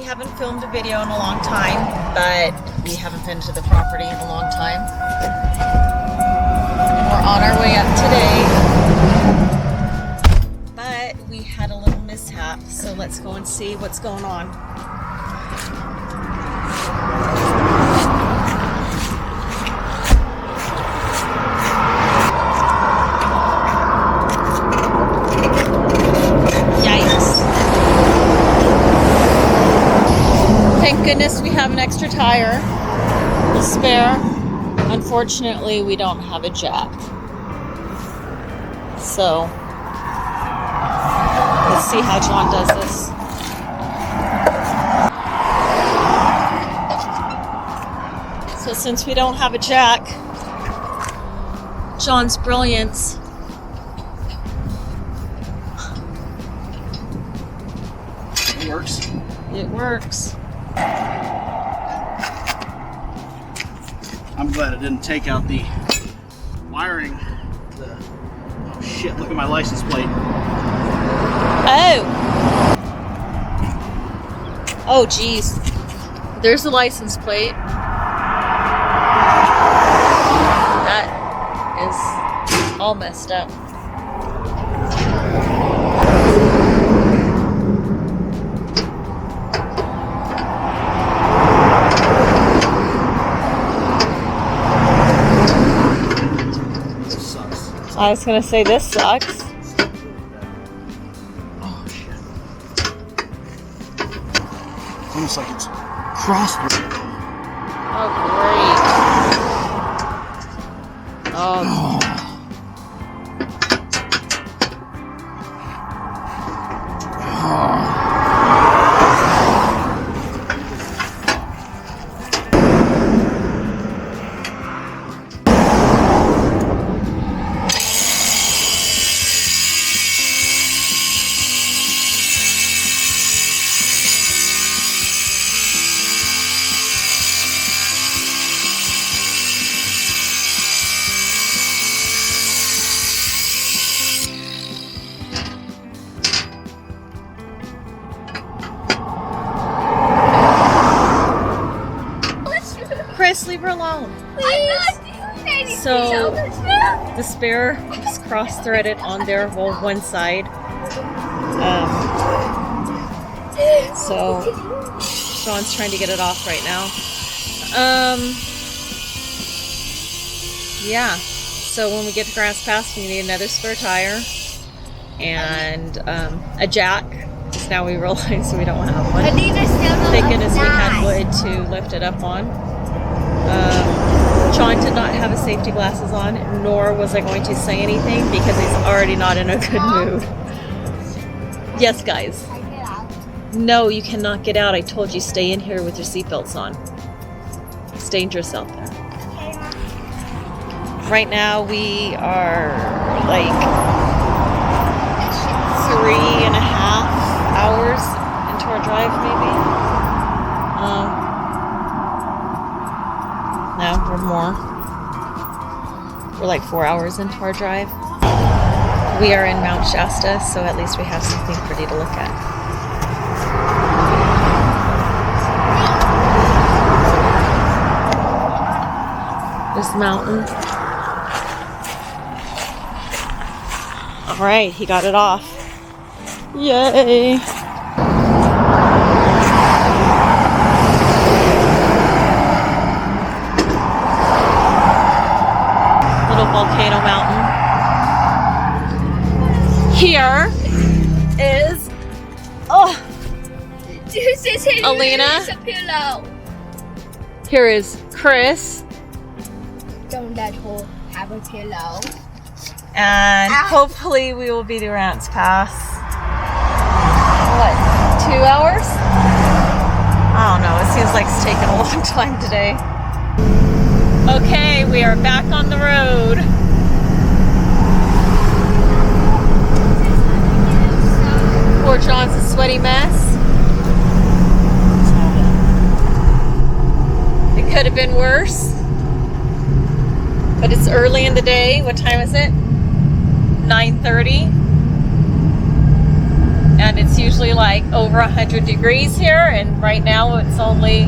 haven't filmed a video in a long time, but we haven't been to the property in a long time. We're on our way up today, but we had a little mishap, so let's go and see what's going on. Thank goodness we have an extra tire, a spare. Unfortunately, we don't have a jack. So, let's see how John does this. So since we don't have a jack, John's brilliance. It works. It works. I'm glad it didn't take out the wiring. Oh shit, look at my license plate. Oh! Oh geez. There's the license plate. That is all messed up. I was gonna say this sucks. Oh shit. It's almost like it's crossed. Oh great. Oh. Chris, leave her alone. So the spare is cross-threaded on there, well, one side. So Sean's trying to get it off right now. Yeah. So when we get to Grants Pass, we need another spare tire and a jack. Because now we realize we don't have one. Thank goodness we had wood to lift it up on. Sean did not have his safety glasses on, nor was I going to say anything because he's already not in a good mood. Yes, guys. No, you cannot get out. I told you stay in here with your seatbelts on. It's dangerous out there. Right now we are like 3.5 hours into our drive, maybe. No, we're more. We're like 4 hours into our drive. We are in Mount Shasta, so at least we have something pretty to look at. This mountain. All right, he got it off. Yay! Volcano Mountain. Here is Alina. Here is Chris. Don't let her have a pillow. And hopefully we will be to Grants Pass. What, 2 hours? I don't know. It seems like it's taken a long time today. Okay, we are back on the road. Poor John's a sweaty mess. It could have been worse. But it's early in the day. What time is it? 9:30. and it's usually like over 100 degrees here, and right now it's only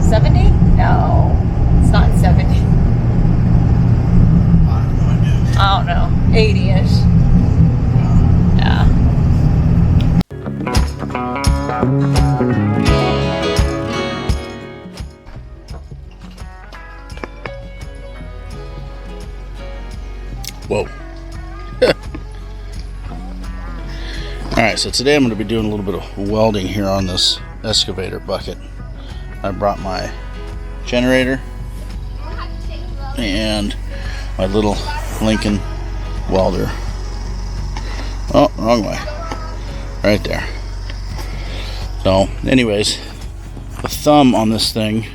70? No, it's not 70. I don't know, 80-ish. Yeah. Whoa. Alright, so today I'm going to be doing a little bit of welding here on this excavator bucket. I brought my generator and my little Lincoln welder. Oh, wrong way. Right there. So, anyways, the thumb on this thing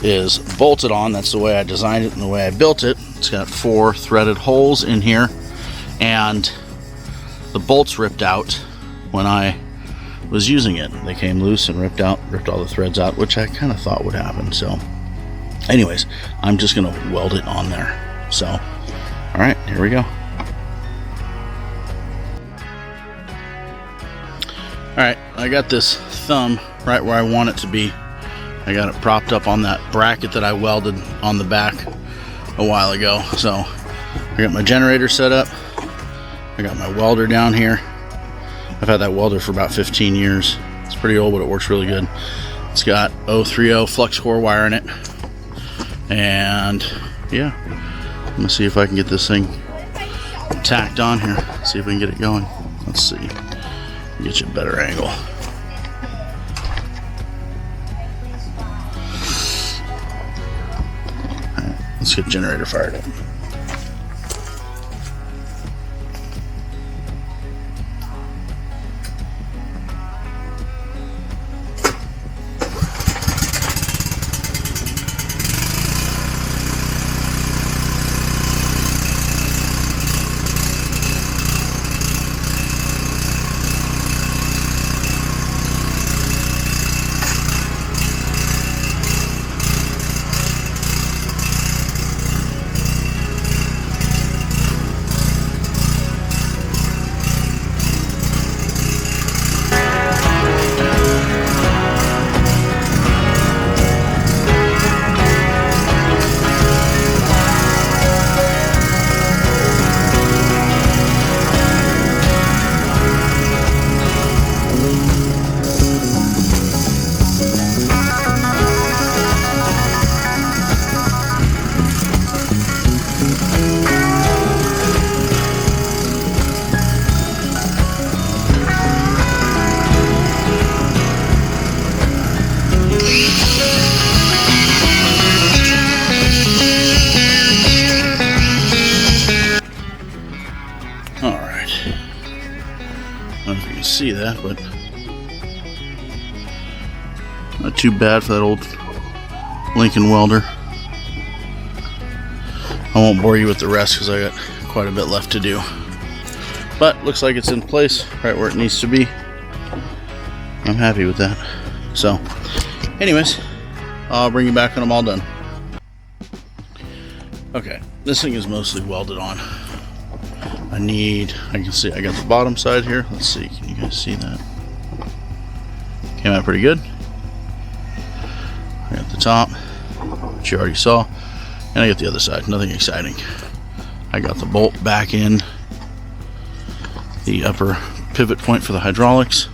is bolted on. That's the way I designed it and the way I built it. It's got 4 threaded holes in here, and the bolts ripped out when I was using it. They came loose and ripped all the threads out, which I kind of thought would happen. So anyways, I'm just gonna weld it on there. So all right, here we go. All right, I got this thumb right where I want it to be. I got it propped up on that bracket that I welded on the back a while ago. So I got my generator set up. I got my welder down here. I've had that welder for about 15 years. It's pretty old, but it works really good. It's got 030 flux core wire in it. And yeah, I'm gonna see if I can get this thing tacked on here. See if we can get it going. Let's see. Get you a better angle. Alright, let's get the generator fired up. See that, but not too bad for that old Lincoln welder. I won't bore you with the rest because I got quite a bit left to do, but looks like it's in place right where it needs to be. I'm happy with that. So anyways, I'll bring you back when I'm all done. Okay, this thing is mostly welded on. I can see I got the bottom side here. Let's see, can you guys see that? Came out pretty good. I got the top, which you already saw, and I got the other side. Nothing exciting. I got the bolt back in the upper pivot point for the hydraulics,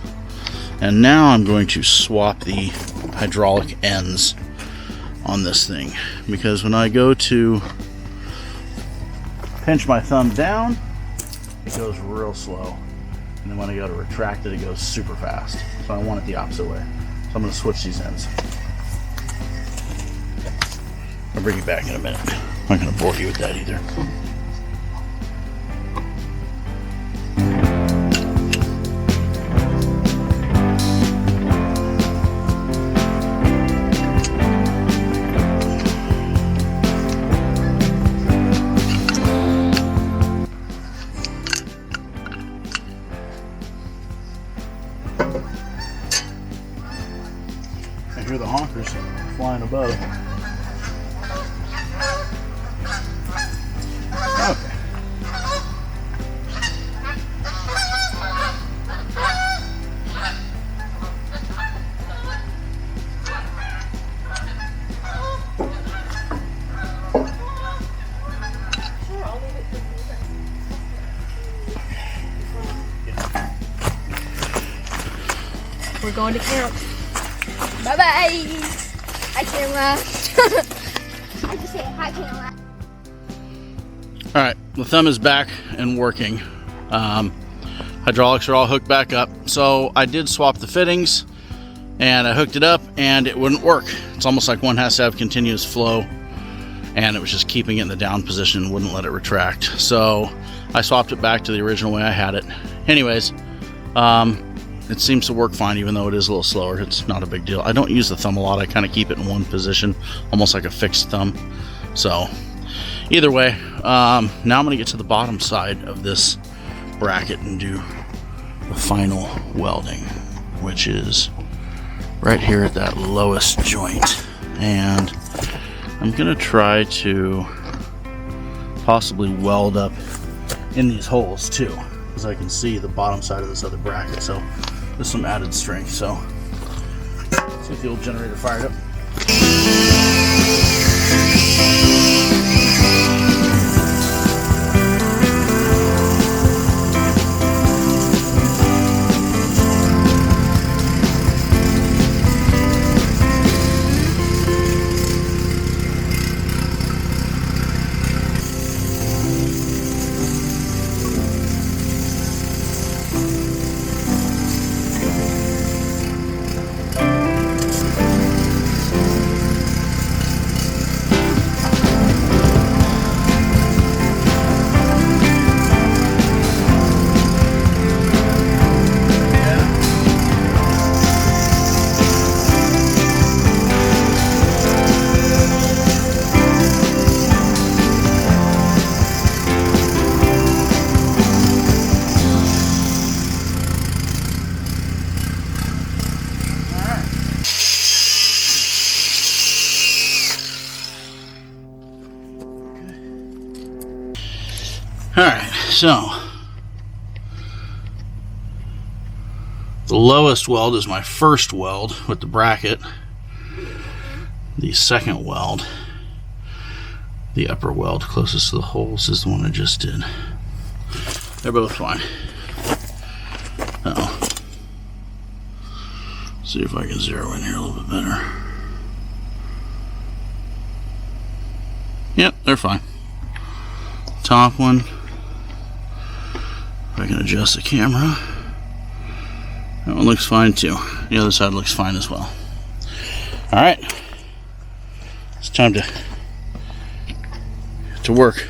and now I'm going to swap the hydraulic ends on this thing, because when I go to pinch my thumb down, it goes real slow, and then when I go to retract it, it goes super fast. So I want it the opposite way. So I'm going to switch these ends. I'll bring you back in a minute. I'm not going to bore you with that either. I hear the honkers flying above. Okay. we're going to camp. Bye-bye. Hi, camera. I just say hi, camera. Alright, the thumb is back and working. Hydraulics are all hooked back up. So I did swap the fittings and I hooked it up and it wouldn't work. It's almost like one has to have continuous flow, and it was just keeping it in the down position and wouldn't let it retract. So I swapped it back to the original way I had it. Anyways, it seems to work fine, even though it is a little slower. It's not a big deal. I don't use the thumb a lot. I kind of keep it in one position, almost like a fixed thumb. So either way, now I'm going to get to the bottom side of this bracket and do the final welding, which is right here at that lowest joint. And I'm going to try to possibly weld up in these holes too, because I can see the bottom side of this other bracket, so there's some added strength. So let's get the old generator fired up. Alright, so the lowest weld is my first weld with the bracket. The second weld, the upper weld closest to the holes, is the one I just did. They're both fine. Uh-oh. See if I can zero in here a little bit better. Yep, they're fine. Top one, I can adjust the camera. That one looks fine too. The other side looks fine as well. Alright, it's time to work.